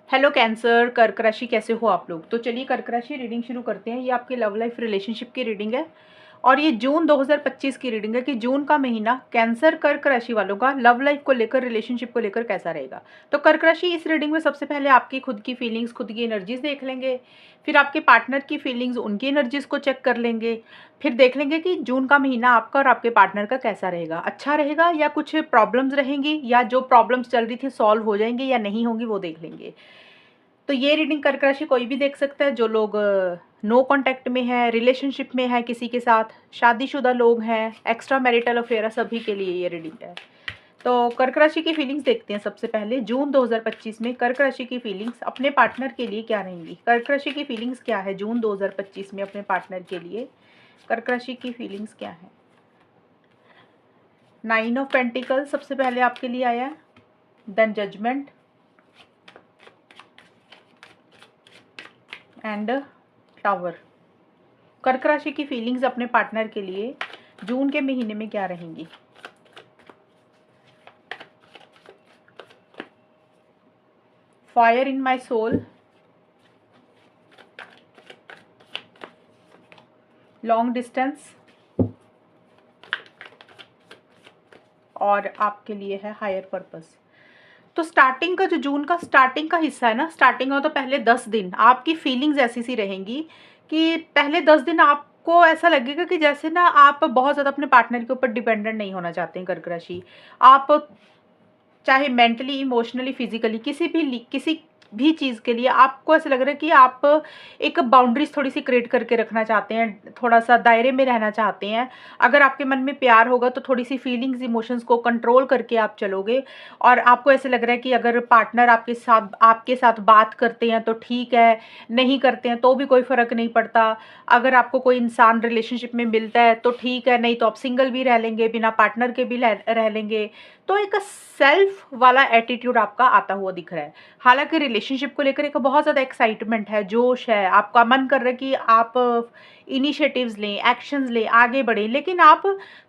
Hello cancer, कर्क राशि, कैसे हो आप लोग। तो चलिए कर्क राशि रीडिंग शुरू करते हैं। ये आपके लव लाइफ रिलेशनशिप की रीडिंग है और ये जून 2025 की रीडिंग है कि जून का महीना कैंसर कर्क राशि वालों का लव लाइफ को लेकर, रिलेशनशिप को लेकर कैसा रहेगा। तो कर्क राशि इस रीडिंग में सबसे पहले आपकी खुद की फीलिंग्स, खुद की एनर्जीज देख लेंगे। फिर आपके पार्टनर की फीलिंग्स, उनकी एनर्जीज को चेक कर लेंगे। फिर देख लेंगे कि जून का महीना आपका और आपके पार्टनर का कैसा रहेगा, अच्छा रहेगा या कुछ प्रॉब्लम्स रहेंगी, या जो प्रॉब्लम्स चल रही थी सॉल्व हो जाएंगी या नहीं होंगी, वो देख लेंगे। तो ये रीडिंग कर्क राशि कोई भी देख सकता है। जो लोग नो कांटेक्ट में है, रिलेशनशिप में है किसी के साथ, शादीशुदा लोग हैं, एक्स्ट्रा मैरिटल अफेयर है, सभी के लिए ये रीडिंग है। तो कर्क राशि की फीलिंग्स देखते हैं। सबसे पहले जून 2025 में कर्क राशि की फीलिंग्स अपने पार्टनर के लिए क्या रहेंगी। कर्क राशि की फीलिंग्स क्या है जून 2025 में अपने पार्टनर के लिए। कर्क राशि की फीलिंग्स क्या है। 9 ऑफ पेंटिकल सबसे पहले आपके लिए आया है, देन जजमेंट एंड टावर। कर्क राशि की फीलिंग्स अपने पार्टनर के लिए जून के महीने में क्या रहेंगी। Fire in my soul, long distance और आपके लिए है हायर पर्पस। तो स्टार्टिंग का जो जून का स्टार्टिंग का हिस्सा है ना, स्टार्टिंग में तो पहले 10 दिन आपकी फीलिंग्स ऐसी सी रहेंगी कि पहले 10 दिन आपको ऐसा लगेगा कि जैसे ना आप बहुत ज़्यादा अपने पार्टनर के ऊपर डिपेंडेंट नहीं होना चाहते हैं। कर्क राशि, आप चाहे मेंटली, इमोशनली, फिजिकली किसी भी चीज़ के लिए आपको ऐसा लग रहा है कि आप एक बाउंड्रीज थोड़ी सी क्रिएट करके रखना चाहते हैं, थोड़ा सा दायरे में रहना चाहते हैं। अगर आपके मन में प्यार होगा तो थोड़ी सी फीलिंग्स, इमोशंस को कंट्रोल करके आप चलोगे। और आपको ऐसे लग रहा है कि अगर पार्टनर आपके साथ बात करते हैं तो ठीक है, नहीं करते हैं तो भी कोई फ़र्क नहीं पड़ता। अगर आपको कोई इंसान रिलेशनशिप में मिलता है तो ठीक है, नहीं तो आप सिंगल भी रह लेंगे, बिना पार्टनर के भी रह लेंगे। तो एक सेल्फ वाला एटीट्यूड आपका आता हुआ दिख रहा है। हालांकि रिलेशनशिप को लेकर एक बहुत ज़्यादा एक्साइटमेंट है, जोश है, आपका मन कर रहा है कि आप इनिशिएटिव्स लें, एक्शंस लें, आगे बढ़ें, लेकिन आप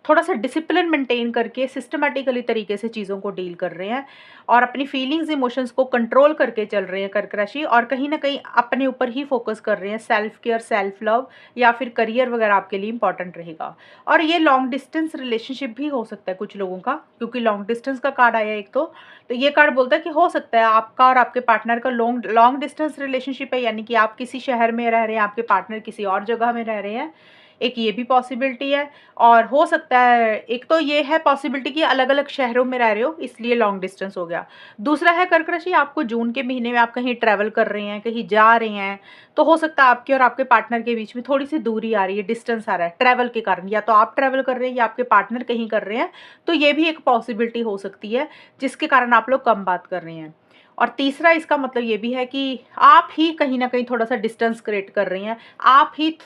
थोड़ा सा डिसिप्लिन मेंटेन करके सिस्टमैटिकली तरीके से चीज़ों को डील कर रहे हैं और अपनी फीलिंग्स, इमोशंस को कंट्रोल करके चल रहे हैं कर्क राशि। और कहीं ना कहीं अपने ऊपर ही फोकस कर रहे हैं, सेल्फ केयर, सेल्फ लव या फिर करियर वगैरह आपके लिए इंपॉर्टेंट रहेगा। और ये लॉन्ग डिस्टेंस रिलेशनशिप भी हो सकता है कुछ लोगों का, क्योंकि लॉन्ग डिस्टेंस का कार्ड आया एक तो ये कार्ड बोलता है कि हो सकता है आपका और आपके पार्टनर का लॉन्ग डिस्टेंस रिलेशनशिप है, यानी कि आप किसी शहर में रह रहे हैं, आपके पार्टनर किसी और जगह में रह रहे हैं। एक ये भी पॉसिबिलिटी है। और हो सकता है, एक तो ये है पॉसिबिलिटी कि अलग अलग शहरों में रह रहे हो, इसलिए लॉन्ग डिस्टेंस हो गया। दूसरा है कर्क राशि, आपको जून के महीने में आप कहीं ट्रैवल कर रहे हैं, कहीं जा रहे हैं, तो हो सकता है आपके और आपके पार्टनर के बीच में थोड़ी सी दूरी आ रही है, डिस्टेंस आ रहा है ट्रैवल के कारण। या तो आप ट्रैवल कर रहे हैं या आपके पार्टनर कहीं कर रहे हैं, तो ये भी एक पॉसिबिलिटी हो सकती है जिसके कारण आप लोग कम बात कर रहे हैं। और तीसरा इसका मतलब ये भी है कि आप ही कहीं ना कहीं थोड़ा सा डिस्टेंस क्रिएट कर रहे हैं, आप ही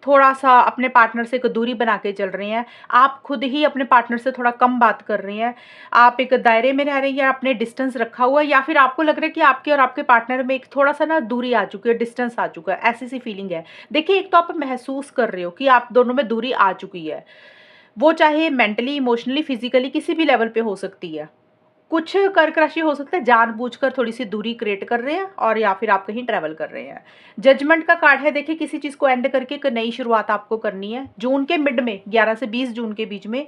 थोड़ा सा अपने पार्टनर से एक दूरी बना के चल रहे हैं, आप खुद ही अपने पार्टनर से थोड़ा कम बात कर रहे हैं, आप एक दायरे में रह रहे हैं या अपने डिस्टेंस रखा हुआ है, या फिर आपको लग रहा है कि आपके और आपके पार्टनर में एक थोड़ा सा ना दूरी आ चुकी है, डिस्टेंस आ चुका है, ऐसी सी फीलिंग है। देखिए, एक तो आप महसूस कर रहे हो कि आप दोनों में दूरी आ चुकी है, वो चाहे मेंटली, इमोशनली, फिजिकली किसी भी लेवल पे हो सकती है। कुछ कर्क राशि हो सकता है जानबूझकर थोड़ी सी दूरी क्रिएट कर रहे हैं, और या फिर आप कहीं ट्रैवल कर रहे हैं। जजमेंट का कार्ड है। देखिए, किसी चीज़ को एंड करके एक नई शुरुआत आपको करनी है। जून के मिड में 11 से 20 जून के बीच में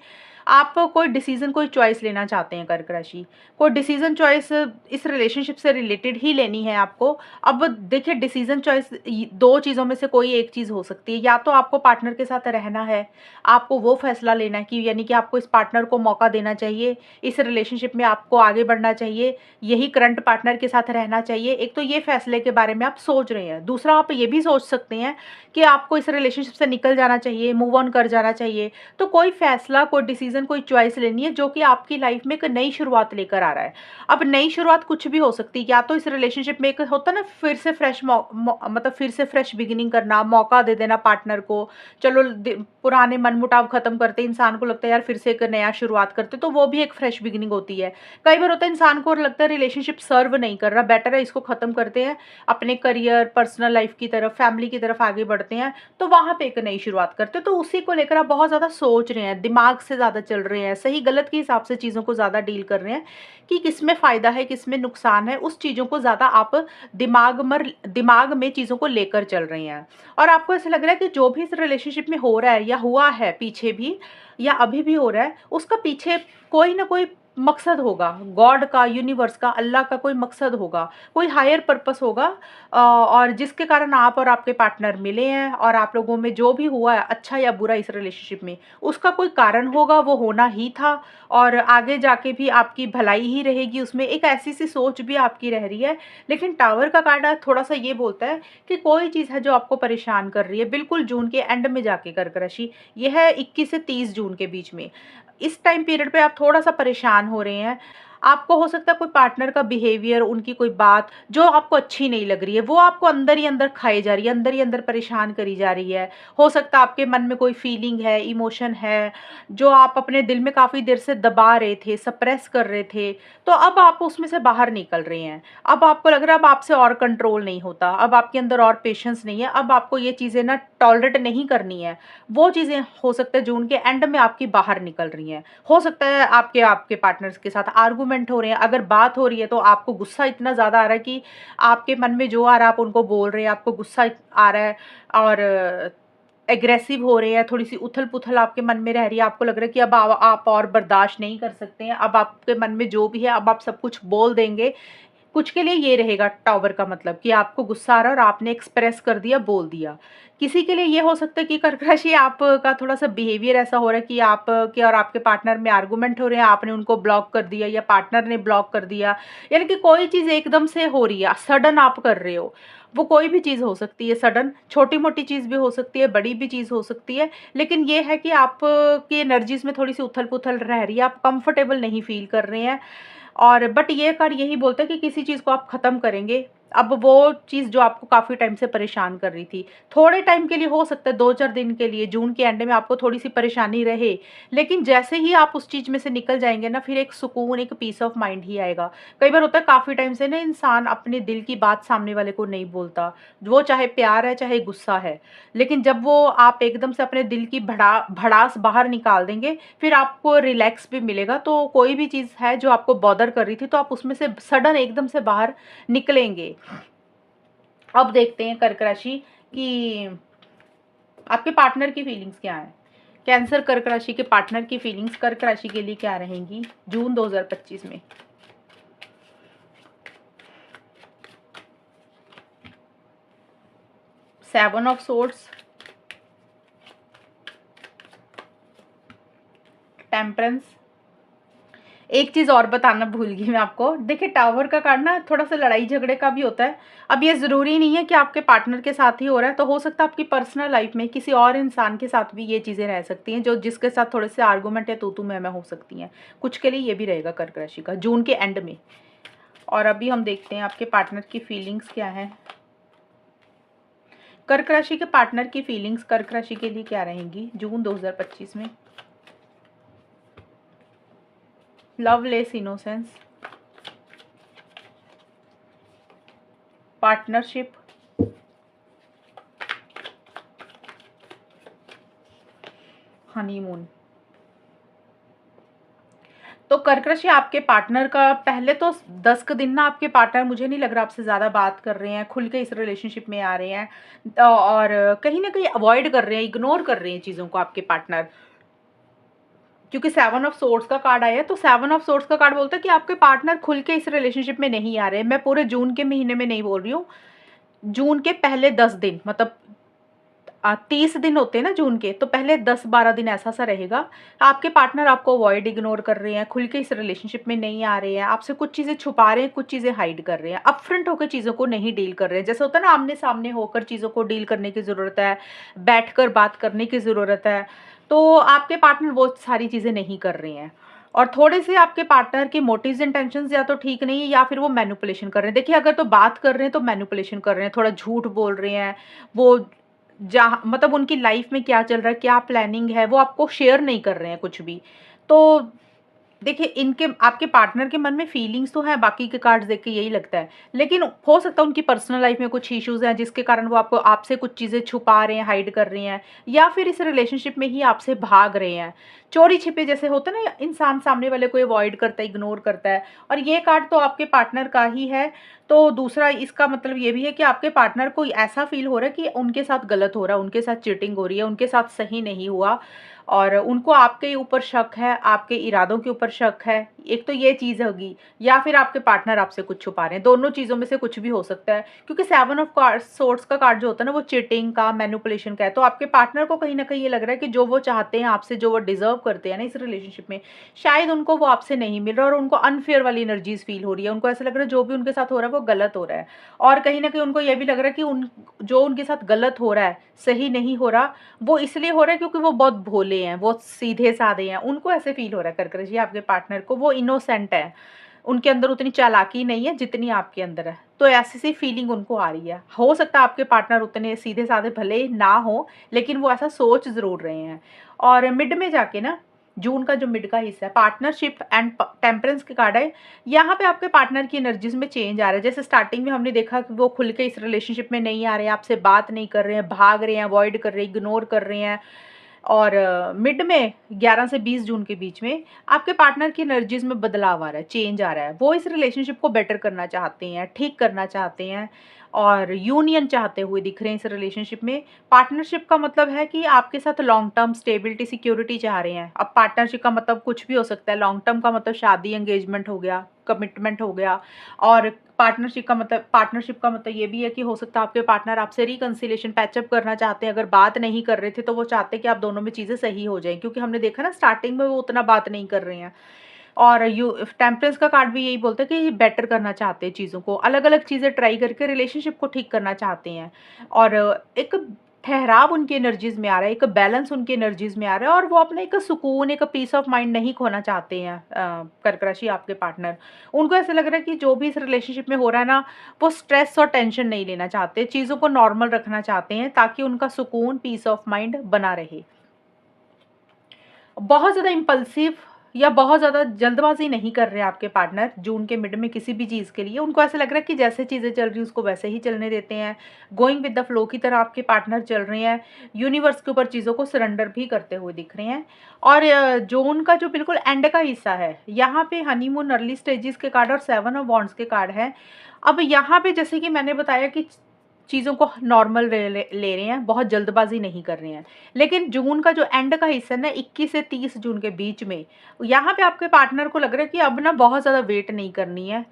आप कोई डिसीजन, कोई चॉइस लेना चाहते हैं कर्क राशि। कोई डिसीजन चॉइस इस रिलेशनशिप से रिलेटेड ही लेनी है आपको। अब देखिए, डिसीजन चॉइस दो चीज़ों में से कोई एक चीज़ हो सकती है। या तो आपको पार्टनर के साथ रहना है, आपको वो फैसला लेना है कि यानी कि आपको इस पार्टनर को मौका देना चाहिए, इस रिलेशनशिप में आपको आगे बढ़ना चाहिए, यही करंट पार्टनर के साथ रहना चाहिए। एक तो ये फैसले के बारे में आप सोच रहे हैं। दूसरा, आप ये भी सोच सकते हैं कि आपको इस रिलेशनशिप से निकल जाना चाहिए, मूव ऑन कर जाना चाहिए। तो कोई फैसला, कोई डिसीजन, कोई चॉइस लेनी है जो कि आपकी लाइफ में एक नई शुरुआत लेकर आ रहा है। अब नई शुरुआत कुछ भी हो सकती है। या तो इस रिलेशनशिप में एक होता है ना, फिर से फ्रेश मतलब फिर से फ्रेश बिगिनिंग करना, मौका दे देना पार्टनर को। चलो पुराने मनमुटाव खत्म करते, इंसान को लगता है यार फिर से एक नया शुरुआत करते, तो वो भी एक फ्रेश बिगिनिंग होती है। कई बार होता है इंसान को लगता है रिलेशनशिप सर्व नहीं कर रहा, बेटर है इसको खत्म करते हैं, अपने करियर, पर्सनल लाइफ की तरफ, फैमिली की तरफ आगे बढ़ते हैं, तो वहां पे एक नई शुरुआत करते हैं। तो उसी को लेकर आप बहुत ज्यादा सोच रहे हैं, दिमाग से ज्यादा चल रहे हैं, सही गलत के हिसाब से चीज़ों को ज़्यादा डील कर रहे हैं कि किसमें फ़ायदा है, किसमें नुकसान है, उस चीज़ों को ज़्यादा आप दिमाग में चीज़ों को लेकर चल रहे हैं। और आपको ऐसा लग रहा है कि जो भी इस रिलेशनशिप में हो रहा है या हुआ है पीछे भी या अभी भी हो रहा है, उसका पीछे कोई ना कोई मकसद होगा, गॉड का, यूनिवर्स का, अल्लाह का कोई मकसद होगा, कोई हायर पर्पस होगा, और जिसके कारण आप और आपके पार्टनर मिले हैं और आप लोगों में जो भी हुआ है अच्छा या बुरा इस रिलेशनशिप में, उसका कोई कारण होगा, वो होना ही था। और आगे जाके भी आपकी भलाई ही रहेगी उसमें, एक ऐसी सी सोच भी आपकी रह रही है। लेकिन टावर का कार्ड थोड़ा सा ये बोलता है कि कोई चीज़ है जो आपको परेशान कर रही है, बिल्कुल जून के एंड में जाके कर्क राशि, यह है 21 से 30 जून के बीच में, इस टाइम पीरियड पे आप थोड़ा-सा परेशान हो रहे हैं। आपको हो सकता है कोई पार्टनर का बिहेवियर, उनकी कोई बात जो आपको अच्छी नहीं लग रही है, वो आपको अंदर ही अंदर खाई जा रही है, अंदर ही अंदर परेशान करी जा रही है। हो सकता है आपके मन में कोई फीलिंग है, इमोशन है, जो आप अपने दिल में काफ़ी देर से दबा रहे थे, सप्रेस कर रहे थे, तो अब आप उसमें से बाहर निकल रहे हैं। अब आपको लग रहा है अब आपसे और कंट्रोल नहीं होता, अब आपके अंदर और पेशेंस नहीं है, अब आपको ये चीज़ें ना टॉलरेट नहीं करनी है। वो चीज़ें हो सकता है जून के एंड में आपकी बाहर निकल रही हैं। हो सकता है आपके आपके पार्टनर्स के साथ आर्गुमेंट हो रहे हैं, अगर बात हो रही है तो आपको गुस्सा इतना ज़्यादा आ रहा है कि आपके मन में जो आ रहा है आप उनको बोल रहे हैं, आपको गुस्सा आ रहा है और एग्रेसिव हो रहे हैं, थोड़ी-सी उथल-पुथल आपके मन में रह रही है, आपको लग रहा है कि अब आप और बर्दाश्त नहीं कर सकते हैं, अब आपके मन में जो भी है अब आप सब कुछ बोल देंगे। कुछ के लिए ये रहेगा टावर का मतलब कि आपको गुस्सा आ रहा है और आपने एक्सप्रेस कर दिया, बोल दिया। किसी के लिए ये हो सकता है कि कर्क राशि आपका थोड़ा-सा बिहेवियर ऐसा हो रहा है कि आपके और आपके पार्टनर में आर्गुमेंट हो रहे हैं, आपने उनको ब्लॉक कर दिया या पार्टनर ने ब्लॉक कर दिया। यानी कि कोई चीज़ एकदम से हो रही है, सडन आप कर रहे हो। वो कोई भी चीज़ हो सकती है सडन, छोटी-मोटी चीज़ भी हो सकती है, बड़ी भी चीज़ हो सकती है। लेकिन ये है कि आपकी एनर्जीज़ में थोड़ी-सी उथल-पुथल रह रही है, आप कंफर्टेबल नहीं फ़ील कर रहे हैं। और बट ये कार्ड यही बोलता है कि किसी चीज़ को आप ख़त्म करेंगे। अब वो चीज़ जो आपको काफ़ी टाइम से परेशान कर रही थी, थोड़े टाइम के लिए हो सकता है 2-4 दिन के लिए जून के एंड में आपको थोड़ी-सी परेशानी रहे, लेकिन जैसे ही आप उस चीज़ में से निकल जाएँगे ना, फिर एक सुकून, एक पीस ऑफ माइंड ही आएगा। कई बार होता है काफ़ी टाइम से ना इंसान अपने दिल की बात सामने वाले को नहीं बोलता, वो चाहे प्यार है, चाहे गुस्सा है। लेकिन जब वो आप एकदम से अपने दिल की भड़ास बाहर निकाल देंगे, फिर आपको रिलैक्स भी मिलेगा। तो कोई भी चीज़ है जो आपको बॉदर कर रही थी, तो आप उसमें से सडन एकदम से बाहर निकलेंगे। अब देखते हैं कर्क राशि कि आपके पार्टनर की फीलिंग्स क्या हैं। कैंसर कर्क राशि के पार्टनर की फीलिंग्स कर्क राशि के लिए क्या रहेंगी जून 2025 में। Seven of swords, temperance. एक चीज़ और बताना भूल गई मैं आपको। देखिए टावर का कार्ड ना थोड़ा-सा लड़ाई झगड़े का भी होता है। अब ये ज़रूरी नहीं है कि आपके पार्टनर के साथ ही हो रहा है, तो हो सकता है आपकी पर्सनल लाइफ़ में किसी और इंसान के साथ भी ये चीज़ें रह सकती हैं, जो जिसके साथ थोड़े-से आर्गुमेंट या तू-तू मैं-मैं हो सकती हैं। कुछ के लिए ये भी रहेगा कर्क राशि का जून के एंड में। और अभी हम देखते हैं आपके पार्टनर की फीलिंग्स क्या हैं। कर्क राशि के पार्टनर की फीलिंग्स कर्क राशि के लिए क्या रहेंगी जून 2025 में। Loveless innocence, partnership, honeymoon. तो कर्क राशि आपके पार्टनर का पहले तो 10 दिन ना आपके पार्टनर मुझे नहीं लग रहा आपसे ज़्यादा बात कर रहे हैं, खुल के इस रिलेशनशिप में आ रहे हैं, और कहीं न कहीं अवॉइड कर रहे हैं, इग्नोर कर रहे हैं चीज़ों को आपके पार्टनर। क्योंकि सेवन ऑफ सोर्ड्स का कार्ड आया है, तो सेवन ऑफ सोर्ड्स का कार्ड बोलता है कि आपके पार्टनर खुल के इस रिलेशनशिप में नहीं आ रहे हैं। मैं पूरे जून के महीने में नहीं बोल रही हूँ, जून के पहले 10 दिन, मतलब 30 दिन होते हैं ना जून के, तो पहले 10-12 दिन ऐसा-सा रहेगा। आपके पार्टनर आपको अवॉइड, इग्नोर कर रहे हैं, खुल के इस रिलेशनशिप में नहीं आ रहे हैं, आपसे कुछ चीज़ें छुपा रहे हैं, कुछ चीज़ें हाइड कर रहे हैं, अपफ्रंट होकर चीज़ों को नहीं डील कर रहे हैं। जैसे होता है ना आमने-सामने होकर चीज़ों को डील करने की ज़रूरत है, बैठकर बात करने की ज़रूरत है, तो आपके पार्टनर वो सारी चीज़ें नहीं कर रहे हैं। और थोड़े-से आपके पार्टनर के मोटिव्स इंटेंशंस या तो ठीक नहीं है या फिर वो मैनिपुलेशन कर रहे हैं। देखिए अगर तो बात कर रहे हैं तो मैनिपुलेशन कर रहे हैं, थोड़ा झूठ बोल रहे हैं, वो जहाँ मतलब उनकी लाइफ में क्या चल रहा है, क्या प्लानिंग है, वो आपको शेयर नहीं कर रहे हैं कुछ भी। तो देखिए इनके आपके पार्टनर के मन में फीलिंग्स तो हैं, बाकी के कार्ड्स देख के यही लगता है। लेकिन हो सकता है उनकी पर्सनल लाइफ में कुछ इश्यूज़ हैं जिसके कारण वो आपको आपसे कुछ चीज़ें छुपा रहे हैं, हाइड कर रहे हैं, या फिर इस रिलेशनशिप में ही आपसे भाग रहे हैं। चोरी-छिपे जैसे होता है ना, इंसान सामने वाले को अवॉइड करता है, इग्नोर करता है, और ये कार्ड तो आपके पार्टनर का ही है। तो दूसरा इसका मतलब ये भी है कि आपके पार्टनर को ऐसा फ़ील हो रहा है कि उनके साथ गलत हो रहा है, उनके साथ चीटिंग हो रही है, उनके साथ सही नहीं हुआ, और उनको आपके ऊपर शक है, आपके इरादों के ऊपर शक है। एक तो ये चीज़ होगी, या फिर आपके पार्टनर आपसे कुछ छुपा रहे हैं, दोनों चीज़ों में से कुछ भी हो सकता है। क्योंकि 7 ऑफ सोर्ड्स का कार्ड जो होता है ना, वो चीटिंग का, मैनिपुलेशन का है। तो आपके पार्टनर को कहीं न कहीं ये लग रहा है कि जो वो चाहते हैं आपसे, जो वो डिज़र्व करते हैं ना इस रिलेशनशिप में, शायद उनको वो आपसे नहीं मिल रहा, और उनको अनफेयर वाली एनर्जीज़ फ़ील हो रही है। उनको ऐसा लग रहा है जो भी उनके साथ हो रहा है वो गलत हो रहा है। और कहीं न कहीं उनको ये भी लग रहा है कि जो उनके साथ गलत हो रहा है, सही नहीं हो रहा, वो इसलिए हो रहा है क्योंकि वो बहुत भोले हैं, बहुत सीधे-साधे हैं। उनको ऐसे फ़ील हो रहा है कर्क जी आपके पार्टनर को, वो इनोसेंट है। उनके अंदर उतनी चालाकी नहीं है जितनी आपके अंदर है। तो ऐसी-सी फीलिंग उनको आ रही है। हो सकता है आपके पार्टनर उतने सीधे-साधे भले ना हो, लेकिन वो ऐसा सोच ज़रूर रहे हैं। और मिड में जाके ना, जून का जो मिड का हिस्सा है, पार्टनरशिप एंड टेम्परेंस के कार्ड है। यहाँ पे आपके पार्टनर की एनर्जीज़ में चेंज आ रहा है। जैसे स्टार्टिंग में हमने देखा कि वो खुल के इस रिलेशनशिप में नहीं आ रहे हैं, आपसे बात नहीं कर रहे हैं, भाग रहे हैं, अवॉइड कर रहे हैं, इग्नोर कर रहे हैं। और मिड में 11 से 20 जून के बीच में आपके पार्टनर की एनर्जीज़ में बदलाव आ रहा है, चेंज आ रहा है। वो इस रिलेशनशिप को बेटर करना चाहते हैं, ठीक करना चाहते हैं, और यूनियन चाहते हुए दिख रहे हैं इस रिलेशनशिप में। पार्टनरशिप का मतलब है कि आपके साथ लॉन्ग टर्म स्टेबिलिटी, सिक्योरिटी चाह रहे हैं। अब पार्टनरशिप का मतलब कुछ भी हो सकता है। लॉन्ग टर्म का मतलब शादी, एंगेजमेंट हो गया, कमिटमेंट हो गया। और पार्टनरशिप का मतलब ये भी है कि हो सकता है आपके पार्टनर आपसे रिकंसिलिएशन, पैचअप करना चाहते हैं। अगर बात नहीं कर रहे थे तो वो चाहते हैं कि आप दोनों में चीज़ें सही हो जाएँ, क्योंकि हमने देखा ना स्टार्टिंग में वो उतना बात नहीं कर रहे हैं। और यू टेम्परेंस का कार्ड भी यही बोलता है कि बेटर करना चाहते हैं चीज़ों को, अलग-अलग चीज़ें ट्राई करके रिलेशनशिप को ठीक करना चाहते हैं। और एक ठहराव उनकी एनर्जीज़ में आ रहा है, एक बैलेंस उनकी एनर्जीज़ में आ रहा है, और वो अपना एक सुकून, एक पीस ऑफ माइंड नहीं खोना चाहते हैं। कर्क राशि आपके पार्टनर, उनको ऐसा लग रहा है कि जो भी इस रिलेशनशिप में हो रहा है ना, वो स्ट्रेस और टेंशन नहीं लेना चाहते, चीज़ों को नॉर्मल रखना चाहते हैं, ताकि उनका सुकून, पीस ऑफ माइंड बना रहे। बहुत ज़्यादा इम्पल्सिव या बहुत ज़्यादा जल्दबाज़ी नहीं कर रहे आपके पार्टनर जून के मिड में किसी भी चीज़ के लिए। उनको ऐसा लग रहा है कि जैसे चीज़ें चल रही हैं उसको वैसे ही चलने देते हैं। गोइंग विद द फ्लो की तरह आपके पार्टनर चल रहे हैं। यूनिवर्स के ऊपर चीज़ों को सरेंडर भी करते हुए दिख रहे हैं। और जून का जो बिल्कुल एंड का हिस्सा है, यहाँ पे हनीमून, अर्ली स्टेजेस के कार्ड और 7 ऑफ वॉन्ड्स के कार्ड हैं। अब यहाँ पे जैसे कि मैंने बताया कि चीज़ों को नॉर्मल ले रहे हैं, बहुत जल्दबाज़ी नहीं कर रहे हैं। लेकिन जून का जो एंड का हिस्सा है ना, 21 से 30 जून के बीच में, यहाँ पे आपके पार्टनर को लग रहा है कि अब ना बहुत ज़्यादा वेट नहीं करनी है,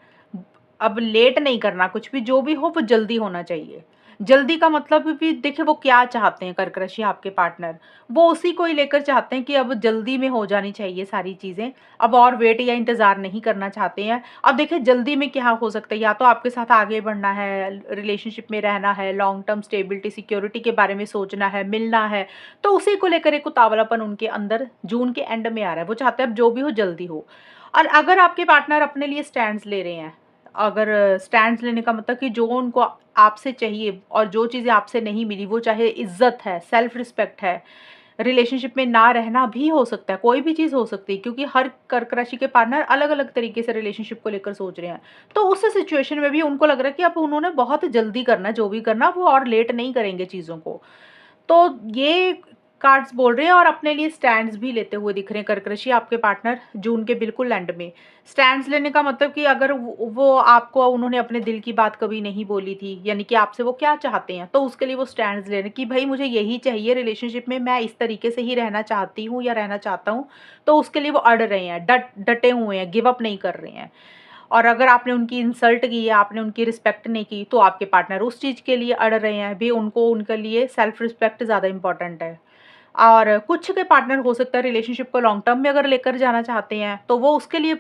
अब लेट नहीं करना, कुछ भी जो भी हो वो जल्दी होना चाहिए। जल्दी का मतलब भी देखिए वो क्या चाहते हैं कर्क राशि आपके पार्टनर, वो उसी को ही लेकर चाहते हैं कि अब जल्दी में हो जानी चाहिए सारी चीज़ें, अब और वेट या इंतज़ार नहीं करना चाहते हैं। अब देखिए जल्दी में क्या हो सकता है, या तो आपके साथ आगे बढ़ना है, रिलेशनशिप में रहना है, लॉन्ग टर्म स्टेबिलिटी, सिक्योरिटी के बारे में सोचना है, मिलना है, तो उसी को लेकर एक उतावलापन उनके अंदर जून के एंड में आ रहा है। वो चाहते हैं अब जो भी हो जल्दी हो। और अगर आपके पार्टनर अपने लिए स्टैंड्स ले रहे हैं, अगर स्टैंड्स लेने का मतलब कि जो उनको आपसे चाहिए और जो चीज़ें आपसे नहीं मिली, वो चाहे इज़्ज़त है, सेल्फ रिस्पेक्ट है, रिलेशनशिप में ना रहना भी हो सकता है, कोई भी चीज़ हो सकती है, क्योंकि हर कर्क राशि के पार्टनर अलग-अलग तरीके से रिलेशनशिप को लेकर सोच रहे हैं। तो उस सिचुएशन में भी उनको लग रहा है कि अब उन्होंने बहुत जल्दी करना है, जो भी करना वो और लेट नहीं करेंगे चीज़ों को। तो ये कार्ड्स बोल रहे हैं, और अपने लिए स्टैंड्स भी लेते हुए दिख रहे हैं कर्क राशि आपके पार्टनर जून के बिल्कुल एंड में। स्टैंड्स लेने का मतलब कि अगर वो आपको, उन्होंने अपने दिल की बात कभी नहीं बोली थी, यानी कि आपसे वो क्या चाहते हैं, तो उसके लिए वो स्टैंड्स ले रहे हैं कि भाई मुझे यही चाहिए रिलेशनशिप में, मैं इस तरीके से ही रहना चाहती हूँ या रहना चाहता हूँ। तो उसके लिए वो अड़ रहे हैं, डटे हुए हैं, गिव अप नहीं कर रहे हैं। और अगर आपने उनकी इंसल्ट की या आपने उनकी रिस्पेक्ट नहीं की, तो आपके पार्टनर उस चीज़ के लिए अड़ रहे हैं भी, उनको उनके लिए सेल्फ रिस्पेक्ट ज़्यादा इंपॉर्टेंट है। और कुछ के पार्टनर हो सकता है रिलेशनशिप को लॉन्ग टर्म में अगर लेकर जाना चाहते हैं, तो वो उसके लिए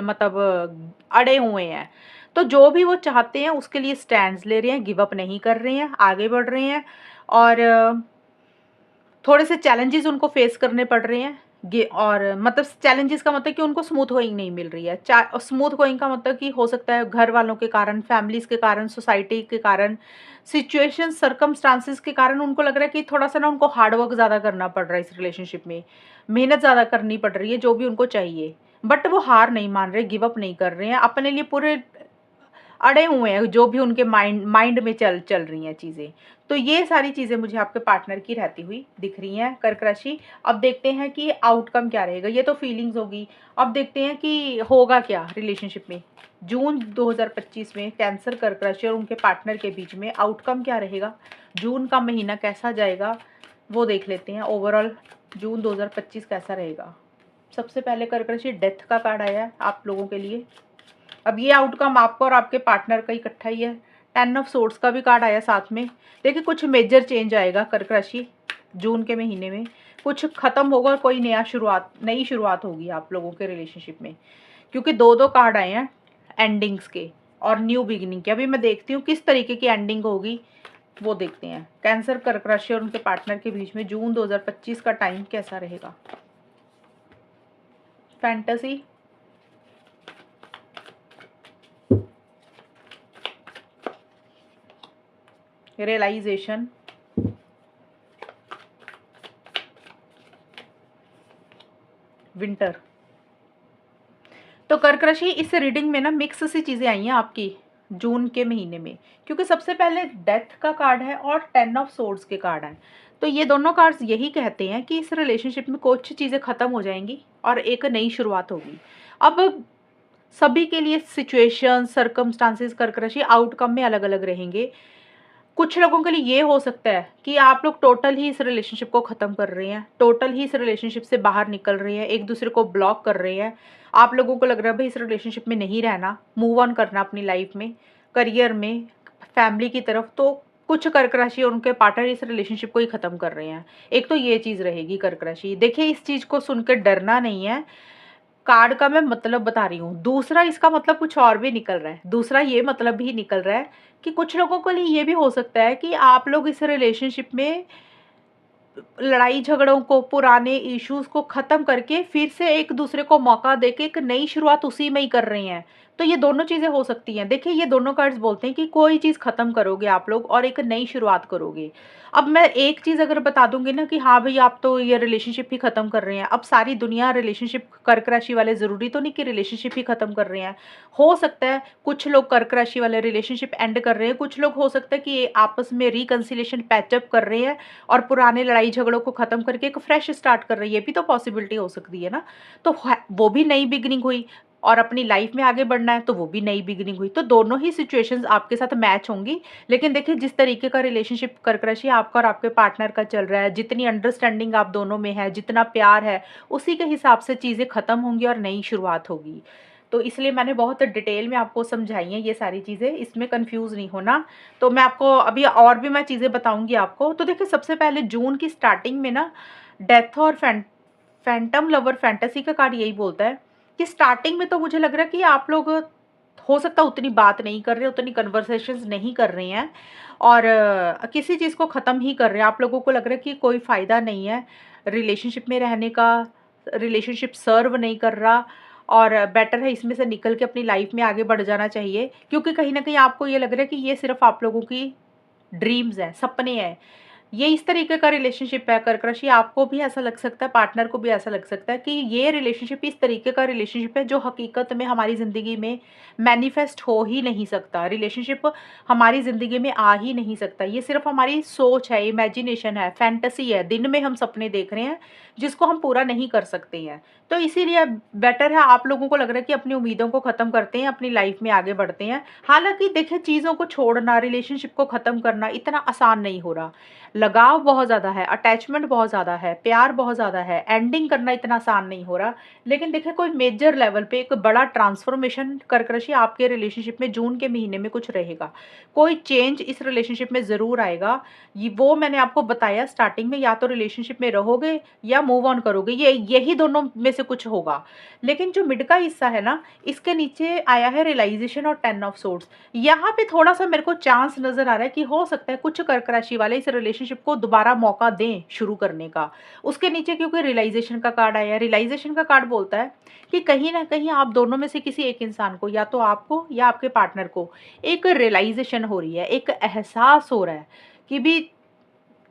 मतलब अड़े हुए हैं। तो जो भी वो चाहते हैं उसके लिए स्टैंड्स ले रहे हैं, गिव अप नहीं कर रहे हैं, आगे बढ़ रहे हैं। और थोड़े से चैलेंजेस उनको फेस करने पड़ रहे हैं। और मतलब चैलेंजेस का मतलब कि उनको स्मूथ गोइंग नहीं मिल रही है। स्मूथ गोइंग का मतलब कि हो सकता है घर वालों के कारण, फैमिलीज के कारण, सोसाइटी के कारण, सिचुएशन, सर्कमस्टांसिस के कारण उनको लग रहा है कि थोड़ा सा ना उनको हार्ड वर्क ज़्यादा करना पड़ रहा है इस रिलेशनशिप में, मेहनत ज़्यादा करनी पड़ रही है जो भी उनको चाहिए। बट वो हार नहीं मान रहे, गिव अप नहीं कर रहे हैं, अपने लिए पूरे अड़े हुए हैं, जो भी उनके माइंड में चल चल रही हैं चीज़ें। तो ये सारी चीज़ें मुझे आपके पार्टनर की रहती हुई दिख रही हैं कर्क राशि। अब देखते हैं कि आउटकम क्या रहेगा। ये तो फीलिंग्स होगी। अब देखते हैं कि होगा क्या रिलेशनशिप में जून 2025 में कैंसर, कर्क राशि और उनके पार्टनर के बीच में आउटकम क्या रहेगा, जून का महीना कैसा जाएगा, वो देख लेते हैं। ओवरऑल जून 2025 कैसा रहेगा। सबसे पहले कर्क राशि, डेथ का कार्ड आया है आप लोगों के लिए। अब ये आउटकम आपको और आपके पार्टनर का इकट्ठा ही है। 10 ऑफ सोर्ड्स का भी कार्ड आया साथ में। देखिए कुछ मेजर चेंज आएगा कर्क राशि जून के महीने में, कुछ खत्म होगा, कोई नई शुरुआत होगी आप लोगों के रिलेशनशिप में, क्योंकि दो दो कार्ड आए हैं एंडिंग्स के और न्यू बिगिनिंग के। अभी मैं देखती हूँ किस तरीके की एंडिंग होगी, वो देखते हैं। कैंसर, कर्क राशि और उनके पार्टनर के बीच में जून 2025 का टाइम कैसा रहेगा। Fantasy, realisation, winter. तो कर्क राशि इस रीडिंग में ना मिक्स सी चीज़ें आई हैं आपकी जून के महीने में, क्योंकि सबसे पहले डेथ का कार्ड है और 10 ऑफ सोर्ड्स के कार्ड हैं। तो ये दोनों कार्ड्स यही कहते हैं कि इस रिलेशनशिप में कुछ चीज़ें ख़त्म हो जाएंगी और एक नई शुरुआत होगी। अब सभी के लिए सिचुएशन, सर्कमस्टांसेस कर्क राशि आउटकम में अलग अलग रहेंगे। कुछ लोगों के लिए ये हो सकता है कि आप लोग टोटल ही इस रिलेशनशिप को ख़त्म कर रहे हैं, टोटल ही इस रिलेशनशिप से बाहर निकल रहे हैं, एक दूसरे को ब्लॉक कर रहे हैं। आप लोगों को लग रहा है भाई इस रिलेशनशिप में नहीं रहना, मूव ऑन करना अपनी लाइफ में, करियर में, फैमिली की तरफ। तो कुछ कर्क राशि और उनके पार्टनर इस रिलेशनशिप को ही ख़त्म कर रहे हैं। एक तो ये चीज़ रहेगी कर्क राशि। देखिए इस चीज़ को सुनकर डरना नहीं है, कार्ड का मैं मतलब बता रही हूँ। दूसरा इसका मतलब कुछ और भी निकल रहा है। दूसरा ये मतलब भी निकल रहा है कि कुछ लोगों के लिए ये भी हो सकता है कि आप लोग इस रिलेशनशिप में लड़ाई झगड़ों को, पुराने इश्यूज को ख़त्म करके फिर से एक दूसरे को मौका देके एक नई शुरुआत उसी में ही कर रहे हैं। तो ये दोनों चीज़ें हो सकती हैं। देखिए ये दोनों कार्ड्स बोलते हैं कि कोई चीज़ ख़त्म करोगे आप लोग और एक नई शुरुआत करोगे। अब मैं एक चीज़ अगर बता दूंगी ना कि हाँ भाई आप तो ये रिलेशनशिप ही ख़त्म कर रहे हैं, अब सारी दुनिया रिलेशनशिप, कर्क राशि वाले ज़रूरी तो नहीं कि रिलेशनशिप ही ख़त्म कर रहे हैं। हो सकता है कुछ लोग कर्क राशि वाले रिलेशनशिप एंड कर रहे हैं, कुछ लोग हो सकता है कि आपस में रिकन्सिलेशन पैचअप कर रहे हैं और पुराने लड़ाई झगड़ों को ख़त्म करके एक फ्रेश स्टार्ट कर रही है। ये भी तो पॉसिबिलिटी हो सकती है ना। तो वो भी नई बिगिनिंग हुई, और अपनी लाइफ में आगे बढ़ना है तो वो भी नई बिगिनिंग हुई। तो दोनों ही सिचुएशंस आपके साथ मैच होंगी। लेकिन देखिए जिस तरीके का रिलेशनशिप कर्क राशि आपका और आपके पार्टनर का चल रहा है, जितनी अंडरस्टैंडिंग आप दोनों में है, जितना प्यार है, उसी के हिसाब से चीज़ें ख़त्म होंगी और नई शुरुआत होगी। तो इसलिए मैंने बहुत डिटेल में आपको समझाई हैं ये सारी चीज़ें, इसमें कंफ्यूज नहीं होना। तो मैं आपको अभी और भी मैं चीज़ें बताऊंगी आपको। तो देखिए सबसे पहले जून की स्टार्टिंग में ना डेथ और फैंटम लवर, फैंटेसी का कार्ड यही बोलता है कि स्टार्टिंग में तो मुझे लग रहा है कि आप लोग हो सकता है उतनी बात नहीं कर रहे, उतनी कन्वर्सेशंस नहीं कर रहे हैं और किसी चीज़ को ख़त्म ही कर रहे हैं। आप लोगों को लग रहा है कि कोई फ़ायदा नहीं है रिलेशनशिप में रहने का, रिलेशनशिप सर्व नहीं कर रहा और बेटर है इसमें से निकल के अपनी लाइफ में आगे बढ़ जाना चाहिए। क्योंकि कहीं ना कहीं आपको ये लग रहा है कि ये सिर्फ आप लोगों की ड्रीम्स हैं, सपने हैं। ये इस तरीके का रिलेशनशिप है कर्क राशि। आपको भी ऐसा लग सकता है, पार्टनर को भी ऐसा लग सकता है कि ये रिलेशनशिप इस तरीके का रिलेशनशिप है जो हकीकत में हमारी ज़िंदगी में मैनिफेस्ट हो ही नहीं सकता। रिलेशनशिप हमारी ज़िंदगी में आ ही नहीं सकता। ये सिर्फ हमारी सोच है, इमेजिनेशन है, फैंटेसी है, दिन में हम सपने देख रहे हैं जिसको हम पूरा नहीं कर सकते हैं। तो इसीलिए बेटर है, आप लोगों को लग रहा है कि अपनी उम्मीदों को ख़त्म करते हैं, अपनी लाइफ में आगे बढ़ते हैं। हालांकि देखिए चीज़ों को छोड़ना, रिलेशनशिप को ख़त्म करना इतना आसान नहीं हो रहा। लगाव बहुत ज़्यादा है, अटैचमेंट बहुत ज़्यादा है, प्यार बहुत ज़्यादा है, एंडिंग करना इतना आसान नहीं हो रहा। लेकिन देखिए कोई मेजर लेवल पे एक बड़ा ट्रांसफॉर्मेशन कर्क राशि आपके रिलेशनशिप में जून के महीने में कुछ रहेगा। कोई चेंज इस रिलेशनशिप में ज़रूर आएगा। ये वो मैंने आपको बताया स्टार्टिंग में, या तो रिलेशनशिप में रहोगे या मूव ऑन करोगे, यही दोनों में से कुछ होगा। लेकिन जो मिड का हिस्सा है ना, इसके नीचे आया है रियलाइजेशन और 10 ऑफ सोर्ड्स। यहाँ पे थोड़ा सा मेरे को चांस नज़र आ रहा है कि हो सकता है कुछ कर्क राशि वाले इस रिलेशनशिप को दोबारा मौका दें शुरू करने का। उसके नीचे क्योंकि रियलाइजेशन का कार्ड आया है, रियलाइजेशन का कार्ड बोलता है कि कहीं ना कहीं आप दोनों में से किसी एक इंसान को, या तो आपको या आपके पार्टनर को, एक रियलाइजेशन हो रही है, एक एहसास हो रहा है कि भी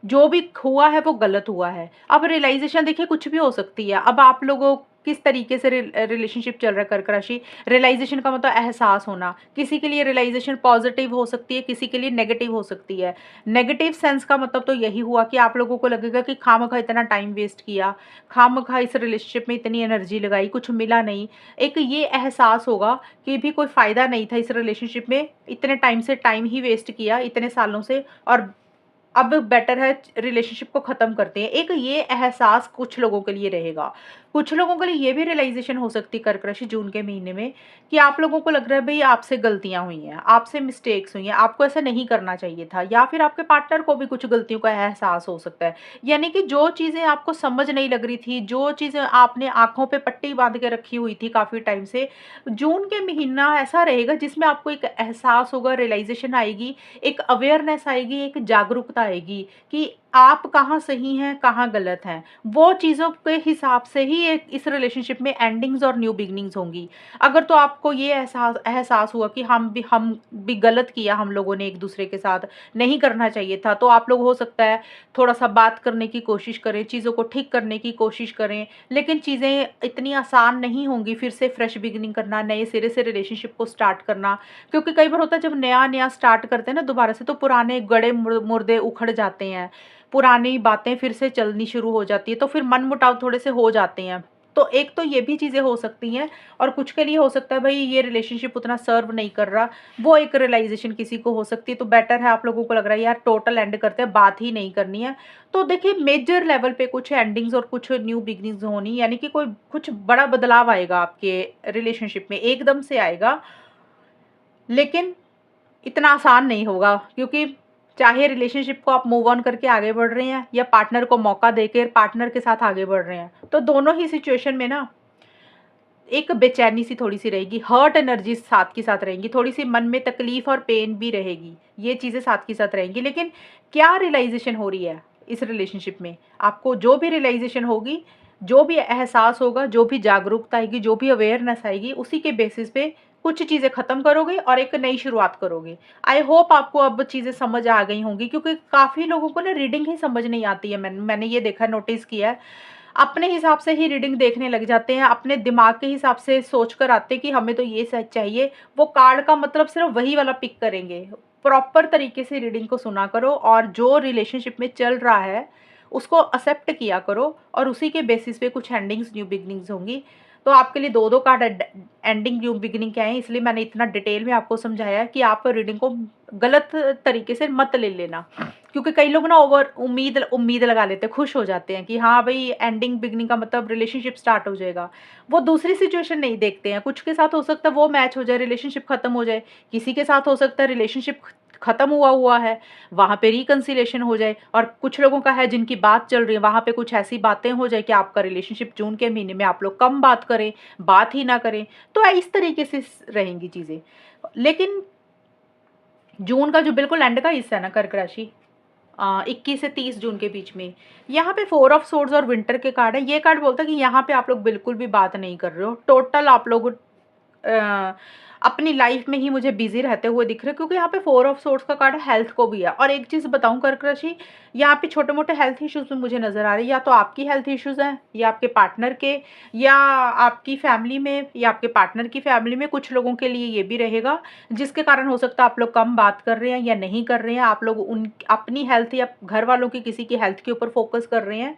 जो भी हुआ है वो गलत हुआ है। अब रियलाइजेशन देखिए कुछ भी हो सकती है। अब आप लोगों किस तरीके से रिलेशनशिप चल रहा है कर्क राशि। रियलाइजेशन का मतलब एहसास होना। किसी के लिए रियलाइजेशन पॉजिटिव हो सकती है, किसी के लिए नेगेटिव हो सकती है। नेगेटिव सेंस का मतलब तो यही हुआ कि आप लोगों को लगेगा कि खामखा इतना टाइम वेस्ट किया, खामखा इस रिलेशनशिप में इतनी एनर्जी लगाई, कुछ मिला नहीं। एक ये एहसास होगा कि भी कोई फ़ायदा नहीं था इस रिलेशनशिप में, इतने टाइम से टाइम ही वेस्ट किया इतने सालों से, और अब बेटर है रिलेशनशिप को ख़त्म करते हैं। एक ये एहसास कुछ लोगों के लिए रहेगा। कुछ लोगों के लिए ये भी रियलाइज़ेशन हो सकती है कर्क राशि जून के महीने में, कि आप लोगों को लग रहा है भई आपसे गलतियाँ हुई हैं, आपसे मिस्टेक्स हुई हैं, आपको ऐसा नहीं करना चाहिए था, या फिर आपके पार्टनर को भी कुछ गलतियों का एहसास हो सकता है। यानी कि जो चीज़ें आपको समझ नहीं लग रही थी, जो चीज़ें आपने आँखों पे पट्टी बाँध के रखी हुई थी काफ़ी टाइम से, जून के महीना ऐसा रहेगा जिसमें आपको एक एहसास होगा, रियलाइज़ेशन आएगी, एक अवेयरनेस आएगी, एक जागरूकता आएगी कि आप कहाँ सही हैं, कहाँ गलत हैं। वो चीज़ों के हिसाब से ही एक इस रिलेशनशिप में एंडिंग्स और न्यू बिगिनिंग्स होंगी। अगर तो आपको ये एहसास एहसास हुआ कि हम भी गलत किया हम लोगों ने एक-दूसरे के साथ, नहीं करना चाहिए था, तो आप लोग हो सकता है थोड़ा-सा बात करने की कोशिश करें, चीज़ों को ठीक करने की कोशिश करें। लेकिन चीज़ें इतनी आसान नहीं होंगी फिर से फ्रेश बिगिनिंग करना, नए सिरे से रिलेशनशिप को स्टार्ट करना। क्योंकि कई बार होता है जब नया-नया स्टार्ट करते हैं ना दोबारा से, तो पुराने गड़े मुर्दे उखड़ जाते हैं, पुरानी बातें फिर से चलनी शुरू हो जाती है, तो फिर मनमुटाव थोड़े से हो जाते हैं। तो एक तो ये भी चीज़ें हो सकती हैं, और कुछ के लिए हो सकता है भई ये रिलेशनशिप उतना सर्व नहीं कर रहा, वो एक रियलाइज़ेशन किसी को हो सकती है। तो बेटर है आप लोगों को लग रहा है यार टोटल एंड करते हैं, बात ही नहीं करनी है। तो देखिए मेजर लेवल पे कुछ एंडिंग्स और कुछ न्यू बिगिनिंग्स होनी, यानी कि कोई कुछ बड़ा बदलाव आएगा आपके रिलेशनशिप में, एकदम से आएगा। लेकिन इतना आसान नहीं होगा, क्योंकि चाहे रिलेशनशिप को आप मूव ऑन करके आगे बढ़ रहे हैं, या पार्टनर को मौका देकर पार्टनर के साथ आगे बढ़ रहे हैं, तो दोनों ही सिचुएशन में ना एक बेचैनी सी थोड़ी-सी रहेगी, हर्ट एनर्जी साथ की साथ रहेंगी, थोड़ी-सी मन में तकलीफ़ और पेन भी रहेगी, ये चीज़ें साथ की साथ रहेंगी। लेकिन क्या रियलाइज़ेशन हो रही है इस रिलेशनशिप में? आपको जो भी रियलाइज़ेशन होगी, जो भी एहसास होगा, जो भी जागरूकता आएगी, जो भी अवेयरनेस आएगी, उसी के बेसिस पे कुछ चीज़ें ख़त्म करोगे और एक नई शुरुआत करोगे। आई होप आपको अब चीज़ें समझ आ गई होंगी, क्योंकि काफ़ी लोगों को ना रीडिंग ही समझ नहीं आती है। मैंने ये देखा, नोटिस किया है। अपने हिसाब से ही रीडिंग देखने लग जाते हैं, अपने दिमाग के हिसाब से सोच कर आते हैं कि हमें तो ये सच चाहिए, वो कार्ड का मतलब सिर्फ वही वाला पिक करेंगे। प्रॉपर तरीके से रीडिंग को सुना करो, और जो रिलेशनशिप में चल रहा है उसको एक्सेप्ट किया करो, और उसी के बेसिस पे कुछ एंडिंग्स न्यू बिगिनिंग्स होंगी। तो आपके लिए 2-2 कार्ड एंडिंग न्यू बिगिनिंग के आए हैं, इसलिए मैंने इतना डिटेल में आपको समझाया है कि आप रीडिंग को गलत तरीके से मत ले लेना। क्योंकि कई लोग ना ओवर उम्मीद उम्मीद लगा लेते हैं, खुश हो जाते हैं कि हाँ भई एंडिंग बिगिनिंग का मतलब रिलेशनशिप स्टार्ट हो जाएगा। वो दूसरी सिचुएशन नहीं देखते हैं, कुछ के साथ हो सकता है वो मैच हो जाए, रिलेशनशिप खत्म हो जाए, किसी के साथ हो सकता है रिलेशनशिप खत्म हुआ हुआ है, वहाँ पे रिकंसिलिएशन हो जाए, और कुछ लोगों का है जिनकी बात चल रही है, वहाँ पे कुछ ऐसी बातें हो जाए कि आपका रिलेशनशिप जून के महीने में आप लोग कम बात करें, बात ही ना करें। तो इस तरीके से रहेंगी चीज़ें। लेकिन जून का जो बिल्कुल एंड का हिस्सा है ना कर्क राशि, 21 से 30 जून के बीच में, यहाँ पे 4 ऑफ सोर्ड्स और विंटर के कार्ड है। ये कार्ड बोलता है कि यहाँ पे आप लोग बिल्कुल भी बात नहीं कर रहे हो, टोटल आप लोग अ, अपनी लाइफ में ही मुझे बिजी रहते हुए दिख रहे हो, क्योंकि यहाँ पे 4 ऑफ सोर्ड्स का कार्ड हेल्थ को भी है। और एक चीज़ बताऊँ कर्क राशि, यहाँ पे छोटे मोटे हेल्थ इश्यूज में मुझे नजर आ रहे हैं, या तो आपकी हेल्थ इश्यूज हैं, या आपके पार्टनर के, या आपकी फैमिली में, या आपके पार्टनर की फैमिली में कुछ लोगों के लिए ये भी रहेगा, जिसके कारण हो सकता है आप लोग कम बात कर रहे हैं या नहीं कर रहे हैं, आप लोग उन अपनी हेल्थ या घर वालों की किसी की हेल्थ के ऊपर फोकस कर रहे हैं।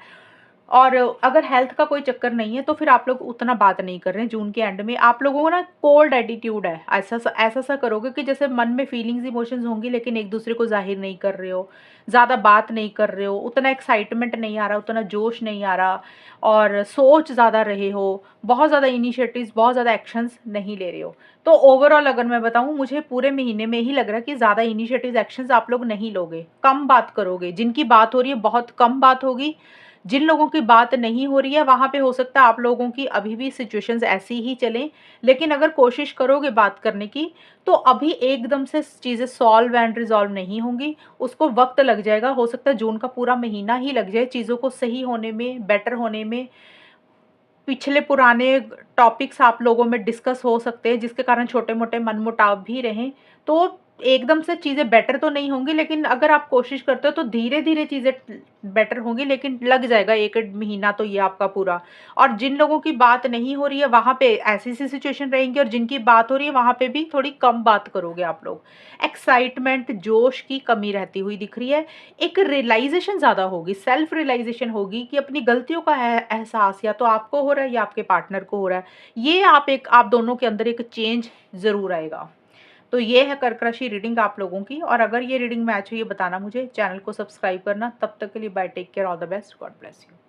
और अगर हेल्थ का कोई चक्कर नहीं है, तो फिर आप लोग उतना बात नहीं कर रहे हैं जून के एंड में। आप लोगों को ना कोल्ड एटीट्यूड है, ऐसा सा करोगे कि जैसे मन में फीलिंग्स इमोशंस होंगी, लेकिन एक दूसरे को जाहिर नहीं कर रहे हो, ज़्यादा बात नहीं कर रहे हो, उतना एक्साइटमेंट नहीं आ रहा, उतना जोश नहीं आ रहा, और सोच ज़्यादा रहे हो, बहुत ज़्यादा इनिशिएटिव्स, बहुत ज़्यादा एक्शंस नहीं ले रहे हो। तो ओवरऑल अगर मैं बताऊँ, मुझे पूरे महीने में ही लग रहा है कि ज़्यादा इनिशिएटिव्स, एक्शंस आप लोग नहीं लोगे, कम बात करोगे। जिनकी बात हो रही है बहुत कम बात होगी, जिन लोगों की बात नहीं हो रही है वहाँ पे हो सकता है आप लोगों की अभी भी सिचुएशंस ऐसी ही चलें, लेकिन अगर कोशिश करोगे बात करने की, तो अभी एकदम से चीज़ें सॉल्व एंड रिजॉल्व नहीं होंगी, उसको वक्त लग जाएगा। हो सकता है जून का पूरा महीना ही लग जाए चीज़ों को सही होने में, बेटर होने में। पिछले पुराने टॉपिक्स आप लोगों में डिस्कस हो सकते हैं, जिसके कारण छोटे मोटे मनमुटाव भी रहें। तो एकदम से चीज़ें बेटर तो नहीं होंगी, लेकिन अगर आप कोशिश करते हो तो धीरे-धीरे चीज़ें बेटर होंगी, लेकिन लग जाएगा 1 महीना तो ये आपका पूरा। और जिन लोगों की बात नहीं हो रही है, वहाँ पे ऐसी-सी सिचुएशन रहेंगी, और जिनकी बात हो रही है, वहाँ पे भी थोड़ी कम बात करोगे आप लोग। एक्साइटमेंट, जोश की कमी रहती हुई दिख रही है। एक रियलाइज़ेशन ज़्यादा होगी, सेल्फ रियलाइज़ेशन होगी कि अपनी गलतियों का एहसास या तो आपको हो रहा है या आपके पार्टनर को हो रहा है। ये आप दोनों के अंदर एक चेंज ज़रूर आएगा। तो ये है कर्क राशि रीडिंग आप लोगों की। और अगर ये रीडिंग मैच हुई है बताना मुझे, चैनल को सब्सक्राइब करना। तब तक के लिए bye, take care, all the best, God bless you.